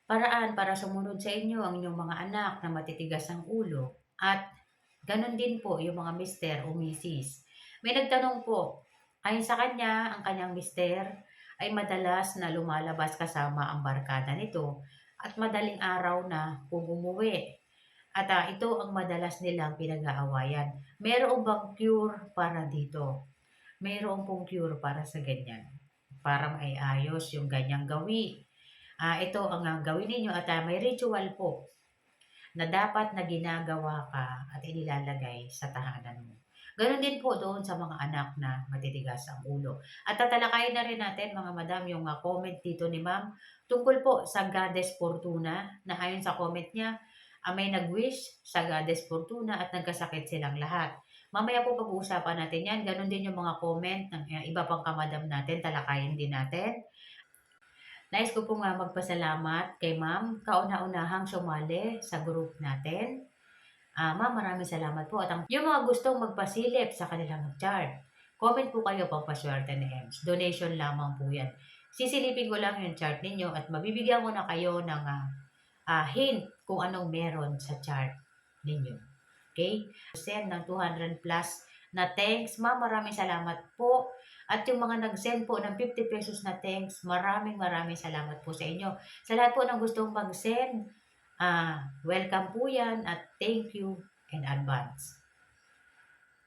Paraan para sumunod sa inyo ang inyong mga anak na matitigas ang ulo at gano'n din po yung mga mister o misis. May nagtanong po, ayon sa kanya, ang kanyang mister ay madalas na lumalabas kasama ang barkada nito at madaling araw na kung umuwi. At ito ang madalas nilang pinag-aawayan. Meron bang cure para dito? Mayroon pong cure para sa ganyan. Para maiayos yung ganyang gawi. Ito ang gawin ninyo at may ritual po na dapat na ginagawa ka at inilalagay sa tahanan mo. Ganon din po doon sa mga anak na matitigas ang ulo. At tatalakayin na rin natin mga madam yung comment dito ni ma'am tungkol po sa Goddess Fortuna na ayon sa comment niya, may nag-wish sa Goddess Fortuna at nagkasakit silang lahat. Mamaya po pag-uusapan natin yan. Ganon din yung mga comment ng iba pang kamadam natin. Talakayin din natin. Nais ko pong magpasalamat kay ma'am, kauna-unahang sumali sa group natin. Ma'am, maraming salamat po. At yung mga gustong magpasilip sa kanilang chart, comment po kayo pampaswerte ni EMS. Donation lamang po yan. Sisilipin ko lang yung chart ninyo at mabibigyan ko na kayo ng hint kung anong meron sa chart ninyo. Okay? Send ng 200 plus na thanks. Ma'am, maraming salamat po. At yung mga nag-send po ng 50 pesos na thanks, maraming salamat po sa inyo. Sa lahat po ng gustong mag-send, welcome po yan at thank you in advance.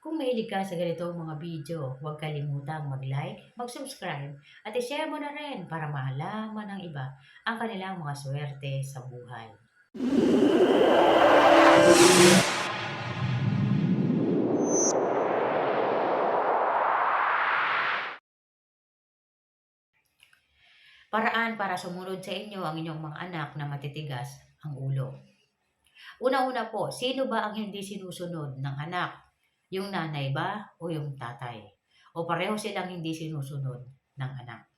Kung mahilig ka sa ganitong mga video, huwag kalimutang mag-like, mag-subscribe, at i-share mo na rin para malaman ng iba ang kanilang mga swerte sa buhay. Paraan para sumunod sa inyo ang inyong mga anak na matitigas ang ulo. Una-una po, sino ba ang hindi sinusunod ng anak? Yung nanay ba o yung tatay? O pareho silang hindi sinusunod ng anak?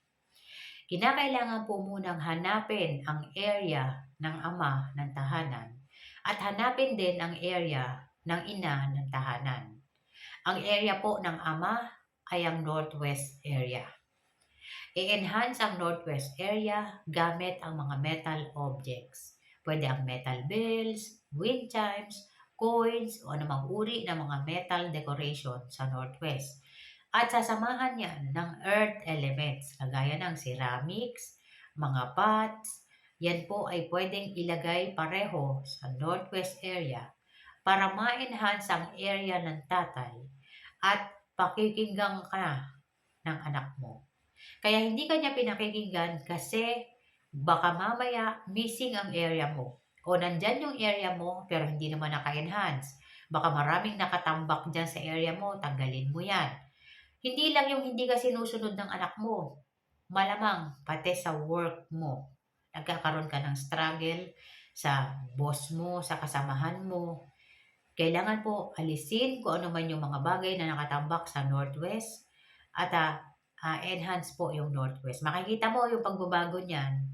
Kinakailangan po munang hanapin ang area ng ama ng tahanan at hanapin din ang area ng ina ng tahanan. Ang area po ng ama ay ang northwest area. I-enhance ang northwest area gamit ang mga metal objects. Pwede ang metal bells, wind chimes, coins, o anumang uri ng mga metal decoration sa northwest. At sasamahan yan ng earth elements, kagaya ng ceramics, mga pots. Yan po ay pwedeng ilagay pareho sa northwest area para ma-enhance ang area ng tatay at pakikinggan ka ng anak mo. Kaya hindi kanya pinakikinggan kasi baka mamaya missing ang area mo. O nandyan yung area mo pero hindi naman naka-enhance. Baka maraming nakatambak dyan sa area mo, tanggalin mo yan. Hindi lang yung hindi ka sinusunod ng anak mo. Malamang pati sa work mo. Nagkakaroon ka ng struggle sa boss mo, sa kasamahan mo. Kailangan po alisin kung ano man yung mga bagay na nakatambak sa northwest at enhance po yung northwest. Makikita mo yung pagbabago niyan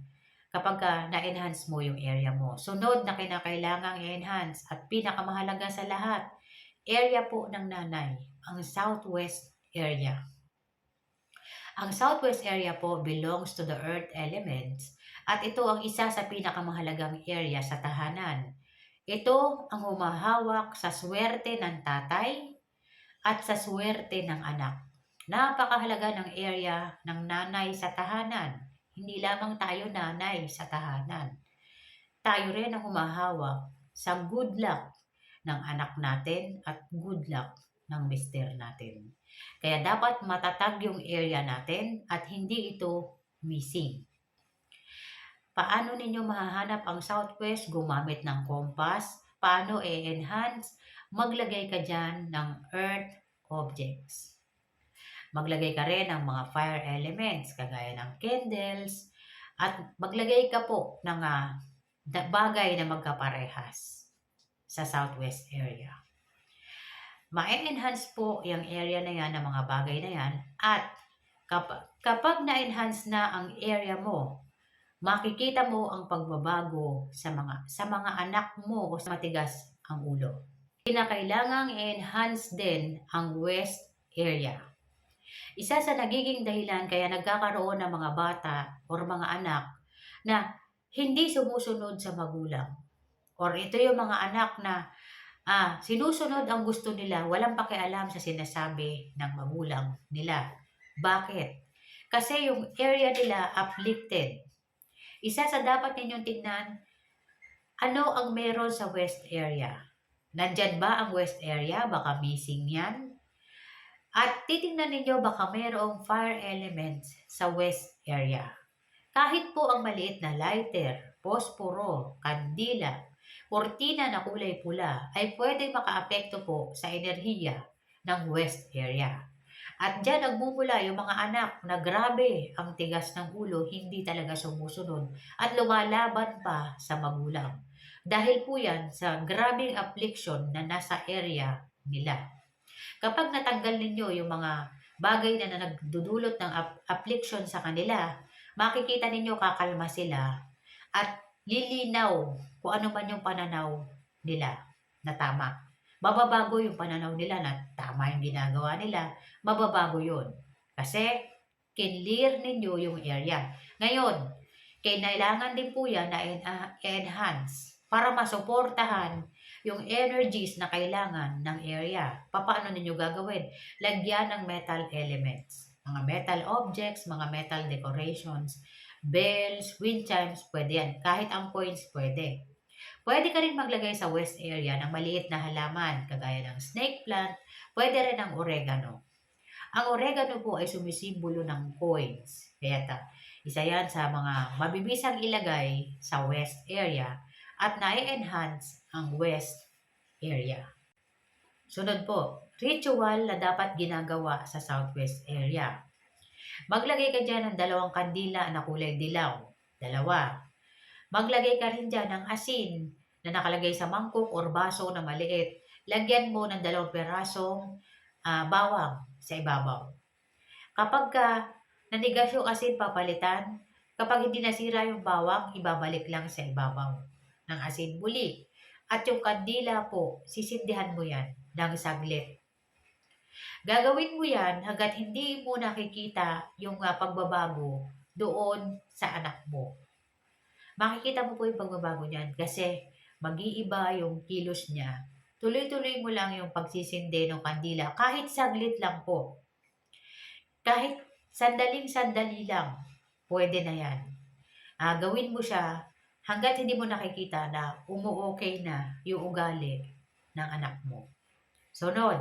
kapag na-enhance mo yung area mo. Sunod na kinakailangang i-enhance at pinakamahalaga sa lahat, area po ng nanay, ang southwest area. Ang southwest area po belongs to the earth elements at ito ang isa sa pinakamahalagang area sa tahanan. Ito ang humahawak sa swerte ng tatay at sa swerte ng anak. Napakahalaga ng area ng nanay sa tahanan. Hindi lamang tayo nanay sa tahanan. Tayo rin ang humahawak sa good luck ng anak natin at good luck ng mister natin. Kaya dapat matatag yung area natin at hindi ito missing. Paano ninyo mahahanap ang southwest? Gumamit ng compass. Paano i-enhance? Maglagay ka dyan ng earth objects. Maglagay ka rin ng mga fire elements, kagaya ng candles, at maglagay ka po ng bagay na magkaparehas sa southwest area. Ma-enhance po yung area na yan ng mga bagay na yan at kapag na-enhance na ang area mo, makikita mo ang pagbabago sa mga anak mo o sa matigas ang ulo. Kinakailangang i-enhance din ang west area. Isa sa nagiging dahilan kaya nagkakaroon ng mga bata o mga anak na hindi sumusunod sa magulang. Or ito yung mga anak na sinusunod ang gusto nila, walang pakialam sa sinasabi ng magulang nila. Bakit? Kasi yung area nila uplifted. Isa sa dapat ninyong tingnan, ano ang meron sa west area? Nandyan ba ang west area? Baka missing yan. At titingnan ninyo baka mayroong fire elements sa west area. Kahit po ang maliit na lighter, posporo, kandila, kurtina na kulay pula ay pwede makaapekto po sa enerhiya ng west area. At dyan nagmumula yung mga anak na grabe ang tigas ng ulo, hindi talaga sumusunod at lumalaban pa sa magulang. Dahil po yan sa grabing affliction na nasa area nila. Kapag natanggal ninyo yung mga bagay na nagdudulot ng affliction sa kanila, makikita ninyo kakalma sila at lilinaw kung ano man yung pananaw nila na tama. Mababago yung pananaw nila na tama yung ginagawa nila, mababago yun. Kasi, kinlear ninyo yung area. Ngayon, kailangan din po yan na enhance para masuportahan yung energies na kailangan ng area. Paano ninyo gagawin? Lagyan ng metal elements. Mga metal objects, mga metal decorations, bells, wind chimes, pwede yan. Kahit ang coins, pwede. Pwede ka rin maglagay sa west area ng maliit na halaman, kagaya ng snake plant, pwede rin ang oregano. Ang oregano po ay sumisimbolo ng coins. Kaya isa yan sa mga mabibisang ilagay sa west area at na-enhance ang west area. Sunod po, ritual na dapat ginagawa sa southwest area. Maglagay ka dyan ng 2 kandila na kulay dilaw. 2. Maglagay ka rin dyan ng asin na nakalagay sa mangkok or baso na maliit. Lagyan mo ng 2 perasong bawang sa ibabaw. Kapag nanigas yung asin, papalitan. Kapag hindi nasira yung bawang, ibabalik lang sa ibabaw ng asin muli. At yung kandila po, sisindihan mo yan ng saglit. Gagawin mo yan hanggat hindi mo nakikita yung pagbabago doon sa anak mo. Makikita mo po yung pagbabago niyan kasi mag-iiba yung kilos niya. Tuloy-tuloy mo lang yung pagsisindi ng kandila kahit saglit lang po. Kahit sandaling-sandali lang, pwede na yan. Gawin mo siya hanggat hindi mo nakikita na umu-okay na yung ugali ng anak mo. Sunod,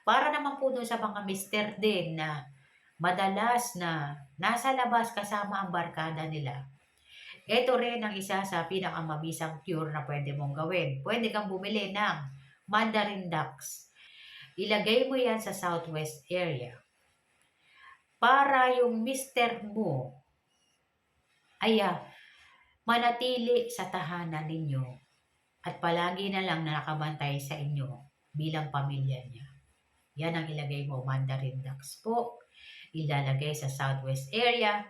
para naman po dun sa mga mister din na madalas na nasa labas kasama ang barkada nila, ito rin ang isa sa pinakamabisang cure na pwede mong gawin. Pwede kang bumili ng mandarin ducks. Ilagay mo yan sa southwest area. Para yung mister mo ay manatili sa tahanan ninyo at palagi na lang nakabantay sa inyo bilang pamilya niya. Yan ang ilagay mo, mandarin ducks po. Ilalagay sa southwest area.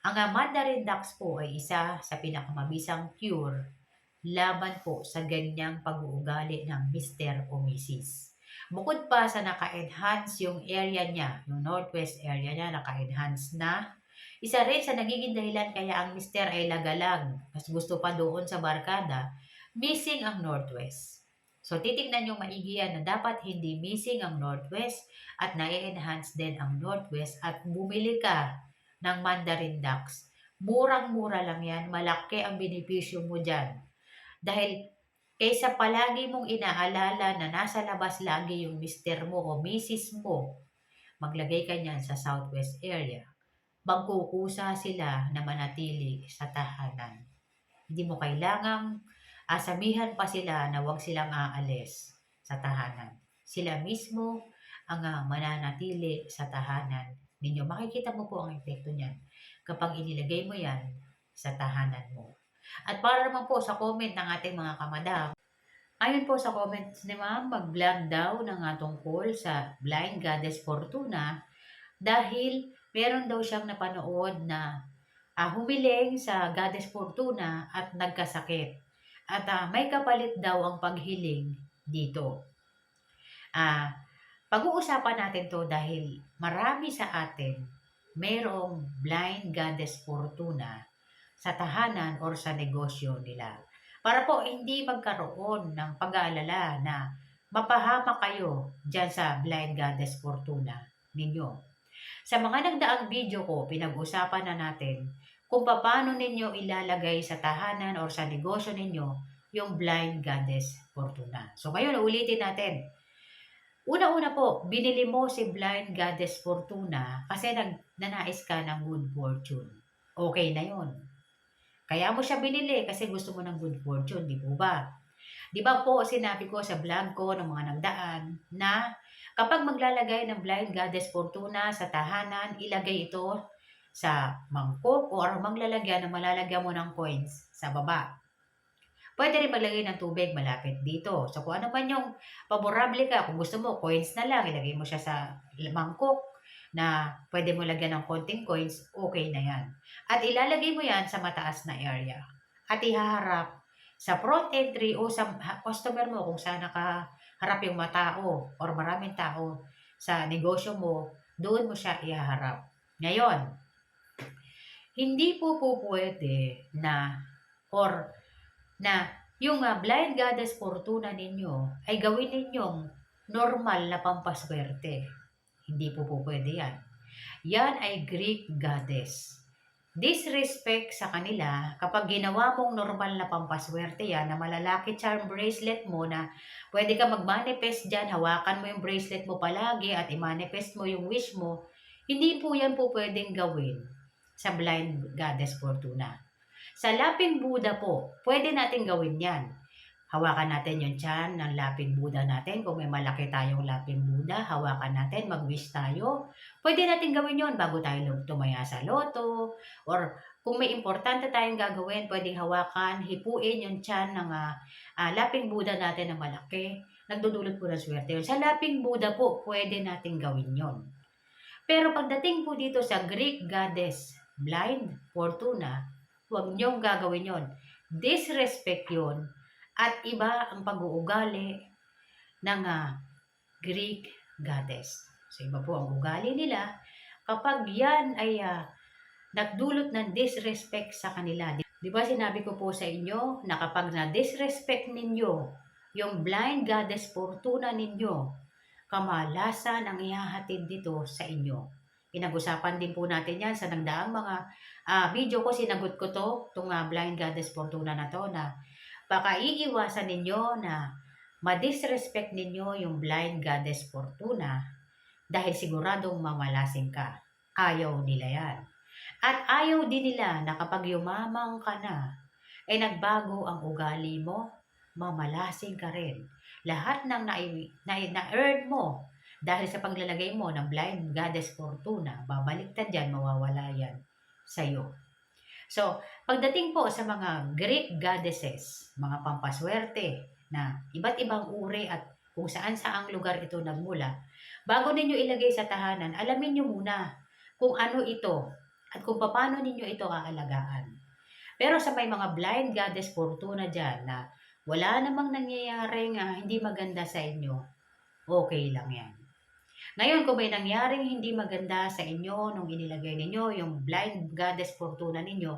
Ang mandarin ducks po ay isa sa pinakamabisang cure laban po sa ganyang pag-uugali ng Mr. o Mrs. Bukod pa sa naka-enhance yung area niya, yung northwest area niya, naka-enhance na. Isa rin sa nagiging dahilan kaya ang Mr. ay lagalag, mas gusto pa doon sa barkada, missing ang northwest. So, titignan yung maigi yan na dapat hindi missing ang northwest at na-enhance din ang northwest at bumili ka ng mandarin ducks. Murang-mura lang yan, malaki ang benepisyo mo dyan. Dahil kaysa palagi mong inaalala na nasa labas lagi yung mister mo o misis mo, maglagay ka niyan sa southwest area. Magkukusa sila na manatili sa tahanan. Hindi mo kailangang sabihan pa sila na huwag silang aalis sa tahanan. Sila mismo ang mananatili sa tahanan ninyo. Makikita mo po ang epekto niyan kapag inilagay mo yan sa tahanan mo. At para naman po sa comment ng ating mga kamadam, ayon po sa comments ni ma'am, mag-vlog daw ng tungkol sa Blind Goddess Fortuna dahil meron daw siyang napanood na humiling sa Goddess Fortuna at nagkasakit. At may kapalit daw ang paghiling dito. Pag-uusapan natin to dahil marami sa atin mayroong Blind Goddess Fortuna sa tahanan or sa negosyo nila. Para po hindi magkaroon ng pag-aalala na mapahama kayo dyan sa Blind Goddess Fortuna ninyo. Sa mga nagdaang video ko, pinag-usapan na natin kung paano ninyo ilalagay sa tahanan or sa negosyo ninyo yung Blind Goddess Fortuna. So ngayon, ulitin natin. Una-una po, binili mo si Blind Goddess Fortuna kasi nagnanais ka ng good fortune. Okay na yon. Kaya mo siya binili kasi gusto mo ng good fortune, di po ba? Di ba po sinabi ko sa vlog ko ng mga nagdaan na kapag maglalagay ng Blind Goddess Fortuna sa tahanan, ilagay ito sa mangkok o maglalagyan na malalagyan mo ng coins sa baba. Pwede rin maglagay ng tubig malapit dito. So kung ano man yung paborable ka, kung gusto mo, coins na lang, ilagay mo siya sa mangkok na pwede mo lagyan ng konting coins, okay na yan. At ilalagay mo yan sa mataas na area. At ihaharap sa front entry o sa customer mo kung saan nakaharap yung mga tao or maraming tao sa negosyo mo, doon mo siya ihaharap. Ngayon, hindi po pwede na or na yung Blind Goddess Fortuna ninyo ay gawin ninyong normal na pampaswerte. Hindi po pwede yan. Yan ay Greek Goddess. Disrespect sa kanila kapag ginawa mong normal na pampaswerte yan na malalaki charm bracelet mo na pwede ka mag-manifest dyan, hawakan mo yung bracelet mo palagi at i-manifest mo yung wish mo, hindi po yan po pwedeng gawin sa Blind Goddess Fortuna. Sa Laping Buddha po, pwede natin gawin yan. Hawakan natin yung tiyan ng Laping Buddha natin. Kung may malaki tayong Laping Buddha, hawakan natin, mag-wish tayo. Pwede natin gawin yon bago tayo tumaya sa loto. Or kung may importante tayong gagawin, pwedeng hawakan, hipuin yung tiyan ng Laping Buddha natin na malaki. Nagdudulot po ng swerte yun. Sa Laping Buddha po, pwede natin gawin yon. Pero pagdating po dito sa Greek Goddess Blind Fortuna, huwag niyong gagawin yon. Disrespect yon at iba ang pag-uugali ng Greek Goddess. So iba po ang ugali nila kapag yan ay nagdulot ng disrespect sa kanila. Di ba sinabi ko po sa inyo na kapag na-disrespect ninyo yung Blind Goddess Fortuna ninyo, kamalasan ang ihahatid dito sa inyo. Pinag-usapan din po natin yan sa nagdaang mga video ko, sinagot ko itong Blind Goddess Fortuna na to na baka iiwasan ninyo na ma-disrespect ninyo yung Blind Goddess Fortuna dahil siguradong mamalasing ka. Ayaw nila yan. At ayaw din nila na kapag yumamang ka na, ay nagbago ang ugali mo, mamalasing ka rin. Lahat ng na-earn mo dahil sa paglalagay mo ng Blind Goddess Fortuna, babaliktad dyan, mawawala yan sa'yo. So, pagdating po sa mga Greek goddesses, mga pampaswerte na iba't ibang uri at kung saan-saang lugar ito nagmula, bago ninyo ilagay sa tahanan, alamin nyo muna kung ano ito at kung paano ninyo ito aalagaan. Pero sa may mga Blind Goddess Fortuna dyan na wala namang nangyayaring hindi maganda sa inyo, okay lang yan. Ngayon, kung may nangyaring hindi maganda sa inyo nung inilagay ninyo yung Blind Goddess Fortuna ninyo,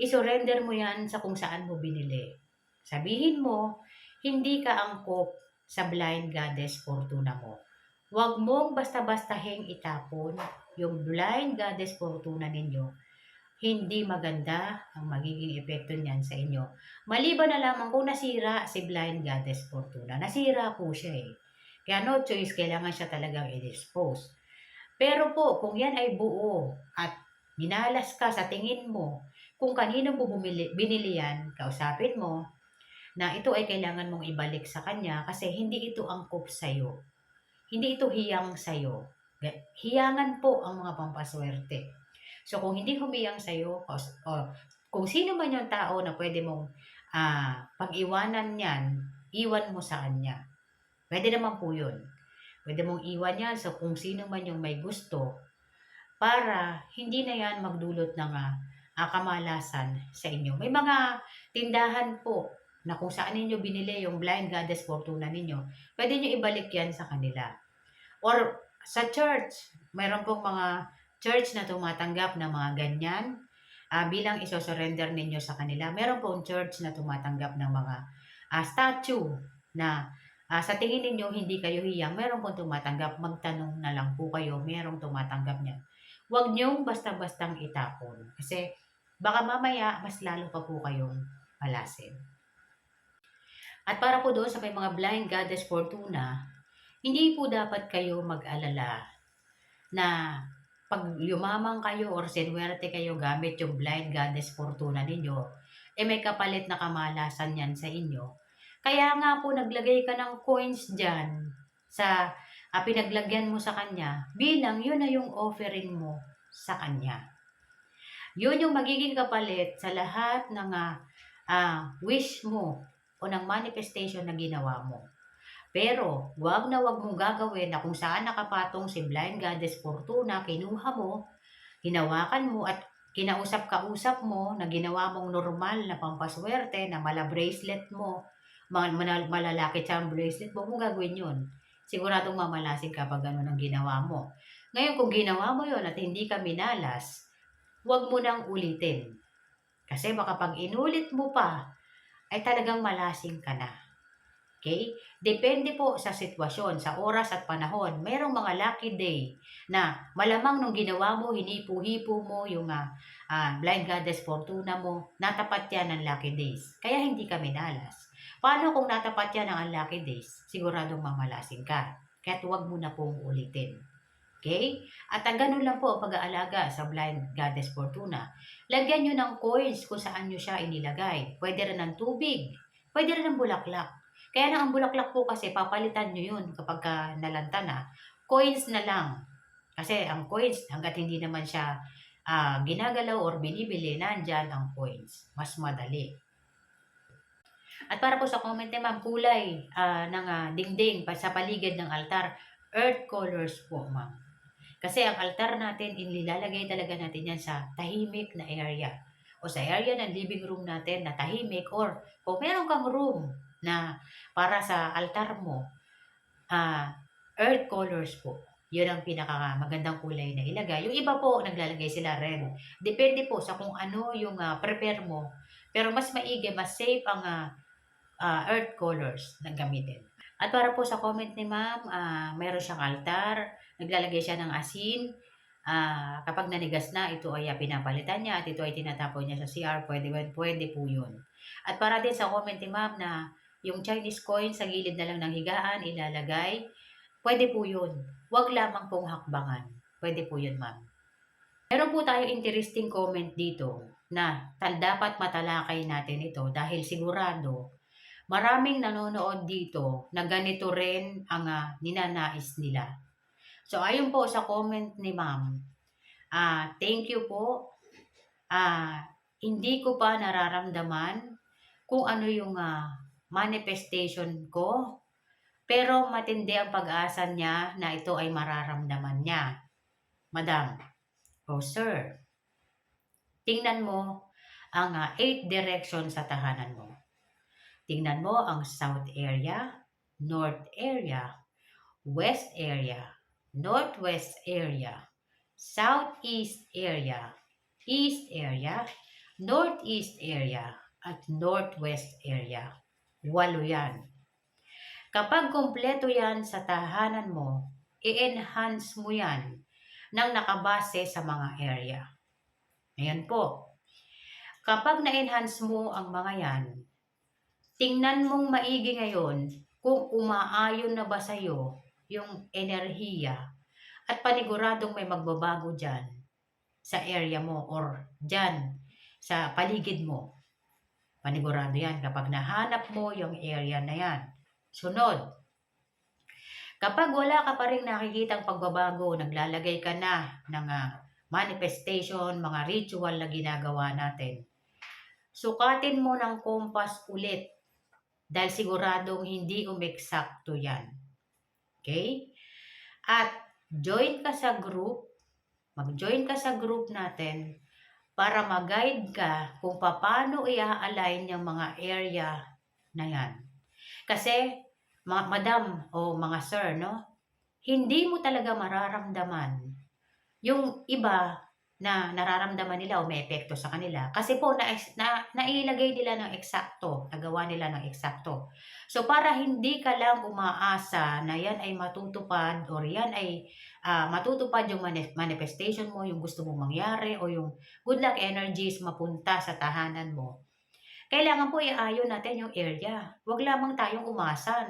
isurrender mo yan sa kung saan mo binili. Sabihin mo, hindi ka angkop sa Blind Goddess Fortuna mo. Huwag mong basta-bastahing itapon yung Blind Goddess Fortuna ninyo. Hindi maganda ang magiging epekto niyan sa inyo. Maliban na lamang kung nasira si Blind Goddess Fortuna. Nasira po siya eh. Kaya no choice, kailangan siya talagang i-dispose. Pero po, kung yan ay buo at minalas ka sa tingin mo, kung kanino mo binili yan, kausapin mo na ito ay kailangan mong ibalik sa kanya kasi hindi ito angkop sa'yo. Hindi ito hiyang sa'yo. Hiyangan po ang mga pampaswerte. So kung hindi humiyang sa'yo, kung sino man yung tao na pwede mong pag-iwanan yan, iwan mo sa kanya. Pwede naman po yun. Pwede mong iwan yan sa kung sino man yung may gusto para hindi na yan magdulot ng kamalasan sa inyo. May mga tindahan po na kung saan ninyo binili yung Blind Goddess Fortuna ninyo, pwede nyo ibalik yan sa kanila. Or sa church, mayroon pong mga church na tumatanggap ng mga ganyan bilang iso-surrender ninyo sa kanila. Meron pong church na tumatanggap ng mga statue na sa tingin ninyo hindi kayo hiyang, meron pong tumatanggap. Magtanong na lang po kayo, merong tumatanggap niyan. Huwag niyong basta-bastang itapon kasi baka mamaya mas lalo pa po kayong malasin. At para po doon sa may mga blind goddess Fortuna, hindi po dapat kayo mag-alala na pag yumaman kayo or sinuwerte kayo gamit yung blind goddess Fortuna ninyo, may kapalit na kamalasan yan sa inyo. Kaya nga po naglagay ka ng coins dyan sa pinaglagyan mo sa kanya bilang yun na yung offering mo sa kanya. Yun yung magiging kapalit sa lahat ng wish mo o ng manifestation na ginawa mo. Pero, wag na wag mong gagawin na kung saan nakapatong si Blind Goddess Fortuna, kinuha mo, hinawakan mo at kinausap-kausap mo na ginawa mong normal na pampaswerte na mala bracelet mo, malalaki charm bracelet mo, kung gagawin yun. Siguradong mamalasig kapag ganun ang ginawa mo. Ngayon, kung ginawa mo yun at hindi ka minalas, wag mo nang ulitin. Kasi baka pag inulit mo pa, ay talagang malasing ka na. Okay? Depende po sa sitwasyon, sa oras at panahon. Merong mga lucky day na malamang nung ginawa mo, hinipo-hipo mo yung Blind Goddess Fortuna mo, natapat yan ng lucky days. Kaya hindi ka minalas. Paano kung natapat yan ng unlucky days? Siguradong mamalasing ka. Kaya huwag mo na pong ulitin. Okay? At ganun lang po ang pag-aalaga sa Blind Goddess Fortuna. Lagyan nyo ng coins kung saan nyo siya inilagay. Pwede rin ng tubig. Pwede rin ng bulaklak. Kaya na ang bulaklak po kasi papalitan nyo yun kapag nalanta na. Coins na lang. Kasi ang coins, hanggat hindi naman siya ginagalaw or binibili, nandyan ang coins. Mas madali. At para po sa comment ni ma'am, kulay ng dingding sa paligid ng altar, earth colors po ma'am. Kasi ang altar natin, inilalagay talaga natin yan sa tahimik na area. O sa area ng living room natin na tahimik. Or kung meron kang room na para sa altar mo, earth colors po. Yun ang pinakamagandang kulay na ilagay. Yung iba po, naglalagay sila red. Depende po sa kung ano yung prepare mo. Pero mas maigi, mas safe ang earth colors na gamitin. At para po sa comment ni ma'am, meron siyang altar, naglalagay siya ng asin. Kapag nanigas na, ito ay pinapalitan niya at ito ay tinatapon niya sa CR. Pwede po yun. At para din sa comment ni ma'am na yung Chinese coin sa gilid na lang ng higaan ilalagay, pwede po yun. Huwag lamang pong hakbangan. Pwede po yun ma'am. Meron po tayo interesting comment dito na dapat matalakay natin ito dahil sigurado maraming nanonood dito na ganito rin ang ninanais nila. So, ayon po sa comment ni ma'am, thank you po. Hindi ko pa nararamdaman kung ano yung manifestation ko, pero matindi ang pag-asa niya na ito ay mararamdaman niya. Madam, o sir, tingnan mo ang 8 direction sa tahanan mo. Tingnan mo ang south area, north area, west area, northwest area, southeast area, east area, northeast area, at northwest area. 8 yan. Kapag kumpleto yan sa tahanan mo, i-enhance mo yan ng nakabase sa mga area. Ayan po. Kapag na-enhance mo ang mga yan, tingnan mong maigi ngayon kung umaayon na ba sa'yo yung enerhiya at paniguradong may magbabago dyan sa area mo or dyan sa paligid mo. Panigurado yan kapag nahanap mo yung area na yan. Sunod, kapag wala ka pa rin nakikitang pagbabago, naglalagay ka na ng manifestation, mga ritual na ginagawa natin, sukatin mo ng compass ulit. Dahil siguradong hindi umeksakto yan. Okay? At join ka sa group, mag-join ka sa group natin para mag-guide ka kung paano i-align yung mga area na yan. Kasi, madam o mga sir, no? Hindi mo talaga mararamdaman yung iba na nararamdaman nila o may epekto sa kanila. Kasi po nailagay nila ng eksakto, nagawa nila ng eksakto. So para hindi ka lang umaasa na yan ay matutupad or yan ay matutupad yung manifestation mo, yung gusto mong mangyari o yung good luck energies mapunta sa tahanan mo. Kailangan po iayon natin yung area. Huwag lamang tayong umasa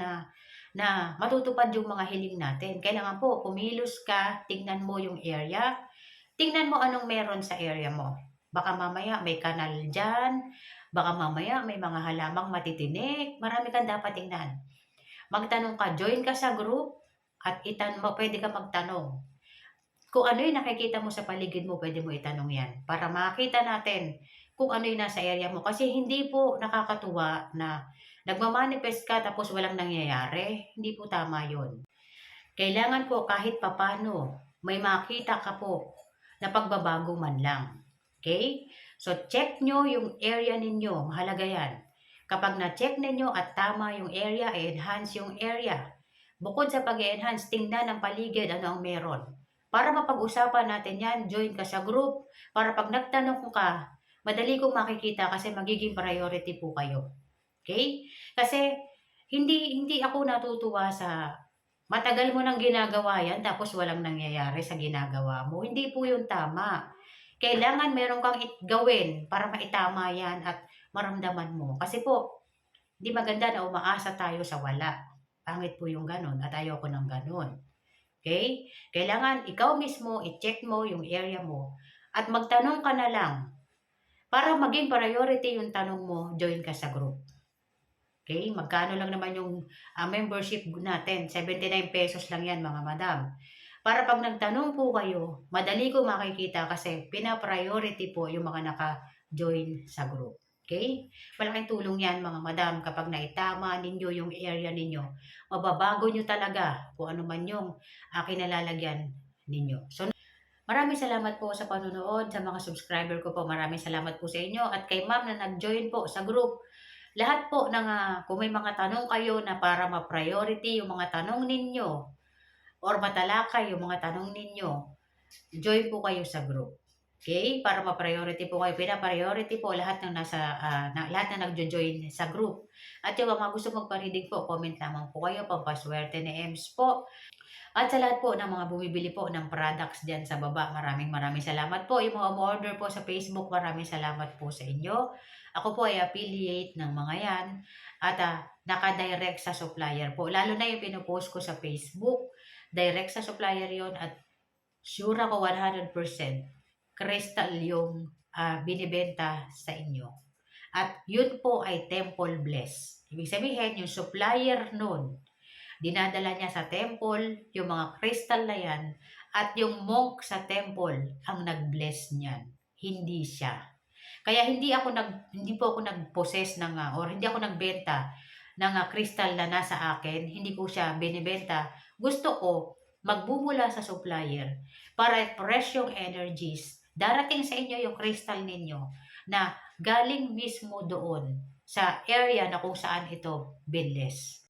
na matutupad yung mga hiling natin. Kailangan po kumilos ka, tingnan mo yung area, tingnan mo anong meron sa area mo. Baka mamaya may kanal dyan, baka mamaya may mga halamang matitinik, marami kang dapat tingnan. Magtanong ka, join ka sa group, at pwede ka magtanong. Kung ano yung nakikita mo sa paligid mo, pwede mo itanong yan. Para makita natin kung ano yung nasa area mo. Kasi hindi po nakakatuwa na nagmamanifest ka tapos walang nangyayari. Hindi po tama yun. Kailangan po kahit papano, may makita ka po na pagbabago man lang. Okay? So, check nyo yung area ninyo. Mahalaga yan. Kapag na-check ninyo at tama yung area, i-enhance yung area. Bukod sa pag-enhance, tingnan ang paligid, ano ang meron. Para mapag-usapan natin yan, join ka sa group. Para pag nagtanong ka, madali kong makikita kasi magiging priority po kayo. Okay? Kasi, hindi ako natutuwa sa matagal mo nang ginagawa yan tapos walang nangyayari sa ginagawa mo. Hindi po yung tama. Kailangan meron kang gawin para maitama yan at maramdaman mo. Kasi po, di maganda na umaasa tayo sa wala. Pangit po yung ganun at ayoko ng ganun. Okay? Kailangan ikaw mismo, i-check mo yung area mo at magtanong ka na lang para maging priority yung tanong mo, join ka sa group. Okay? Magkano lang naman yung membership natin? 79 pesos lang yan mga madam. Para pag nagtanong po kayo, madali ko makikita kasi pina-priority po yung mga naka-join sa group. Okay? Malaking tulong yan mga madam kapag naitama ninyo yung area ninyo. Mababago nyo talaga kung ano man yung kinalalagyan ninyo. So, maraming salamat po sa panonood, sa mga subscriber ko po. Maraming salamat po sa inyo at kay ma'am na nag-join po sa group. Lahat po ng kung may mga tanong kayo na para ma-priority yung mga tanong ninyo or matalakay yung mga tanong ninyo, join po kayo sa group. Okay? Para ma-priority po kayo. Pina-priority po lahat ng lahat na nagjo-join sa group. At yung mga gusto magparinig po, comment lamang po kayo. Pampaswerte ni Ems po. At sa lahat po ng mga bumibili po ng products dyan sa baba, maraming salamat po. Yung mga order po sa Facebook, maraming salamat po sa inyo. Ako po ay affiliate ng mga yan at naka-direct sa supplier po. Lalo na yung pinupost ko sa Facebook, direct sa supplier yon at sure ako 100% crystal yung binibenta sa inyo. At yun po ay temple bless. Ibig sabihin, yung supplier nun, dinadala niya sa temple yung mga crystal na yan at yung monk sa temple ang nag-bless niyan. Hindi siya. Kaya hindi po ako nag-possess ng or hindi ako nagbenta ng crystal na nasa akin. Hindi ko siya binibenta. Gusto ko magbubula sa supplier para fresh yung energies. Darating sa inyo yung crystal ninyo na galing mismo doon sa area na kung saan ito binless.